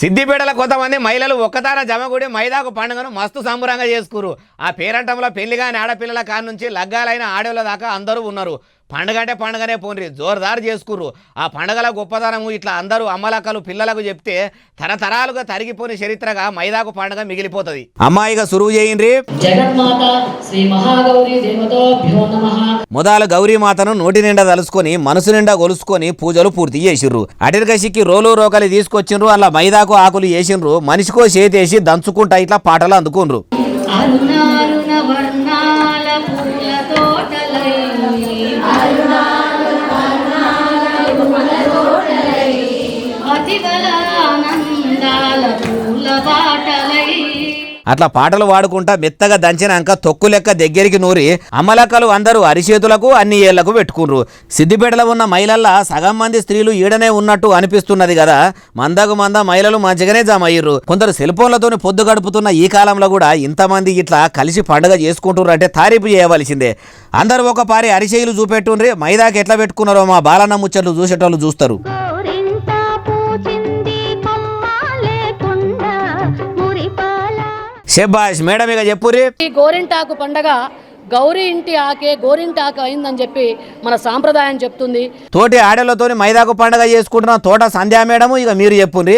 సిద్దిపేటలో కొంతమంది మహిళలు ఒక్కతార జమగుడి మైదాకు పండుగను మస్తు సంబరంగా చేసుకురు. ఆ పేరంటంలో పెళ్లి కాని ఆడపిల్లల కాడ నుంచి లగ్గాలైన ఆడోళ్ళ దాకా అందరూ ఉన్నారు. పండుగ అంటే పండుగనే పోన్రి జోరుదారు చేసుకుర్రు. ఆ పండుగల గొప్పతనము ఇట్లా అందరూ అమ్మలక్కలు పిల్లలకు చెప్తే తరతరాలుగా తరిగిపోని చరిత్రగా మైదాకు పండుగ మిగిలిపోతుంది. అమ్మాయిగా సురువు చేయండి. జగన్మాత శ్రీ మహాగౌరీ దేవతాభ్యో నమః. మొదలు గౌరీమాతను నోటి నిండా తలుసుకొని మనసు నిండా గొలుసుకొని పూజలు పూర్తి చేసిర్రు. అటిరికసిక్కి రోలు రోకలి తీసుకొచ్చిండ్రు. అలా మైదాకు ఆకులు వేసిండ్రు. మనిషికో చేతేసి దంచుకుంటా ఇట్లా పాటలు అందుకుండ్రు. అరుణారుణ వర్ణాల పూల తోటలై అతివల ఆనందాల పూల బాటలై అట్లా పాటలు పాడుకుంటా మెత్తగా దంచినాక తొక్కు లెక్క దగ్గరికి నూరి అమ్మలక్కలు అందరూ అరిచేతులకు అన్ని ఏళ్లకు పెట్టుకున్రు. సిద్దిపేటలో ఉన్న మహిళల్లా సగం మంది స్త్రీలు ఈడనే ఉన్నట్టు అనిపిస్తున్నది కదా. మందకు మంద మహిళలు మంచిగానే జమ అయ్యారు. కొందరు సెల్ ఫోన్లతోని పొద్దు గడుపుతున్న ఈ కాలంలో కూడా ఇంతమంది ఇట్లా కలిసి పండుగ చేసుకుంటున్నారు అంటే తారీఫు చేయవలసిందే. అందరూ ఒక పారి అరిచేయులు చూపెట్టుండ్రి. మైదాకి ఎట్లా పెట్టుకున్నారో మా బాలన్న ముచ్చట్లు చూసేటోళ్ళు చూస్తారు. శబాష్ మేడం ఇక చెప్పురి. ఈ గోరింటాకు పండగ గౌరీ ఇంటి ఆకే గోరింటాకు అయిందని చెప్పి మన సాంప్రదాయం చెప్తుంది. తోటి ఆడలతోని మైదాకు పండుగ చేసుకుంటున్న తోట సంధ్యా మేడం ఇక మీరు చెప్పుండ్రి.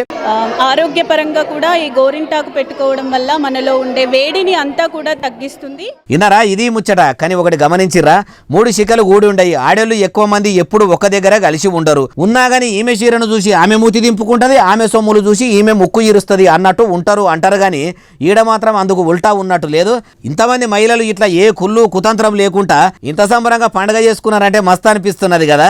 ఆరోగ్యపరంగా కూడా ఈ గోరింటాకు పెట్టుకోవడం వల్ల మనలో ఉండే వేడిని అంతా కూడా తగ్గిస్తుంది. ఇన్నారా ఇది ముచ్చట. కానీ ఒకటి గమనించిర్రా, 3 శిఖలు కూడి ఉండయి. ఆడోళ్ళు ఎక్కువ మంది ఎప్పుడు ఒక దగ్గర కలిసి ఉండరు. ఉన్నా గానీ ఈమె చీరను చూసి ఆమె మూతి దింపుకుంటది, ఆమె సొమ్ములు చూసి ఈమె ముక్కు ఇరుస్తుంది అన్నట్టు ఉంటారు అంటారు. గాని ఈడ మాత్రం అందుకు ఉల్టా ఉన్నట్టు లేదు. ఇంతమంది మహిళలు ఇట్లా ఏ కుళ్ళు కుతంత్రం లేకుండా ఇంత సంబరంగా పండుగ చేసుకున్నారంటే మస్తు అనిపిస్తున్నది కదా.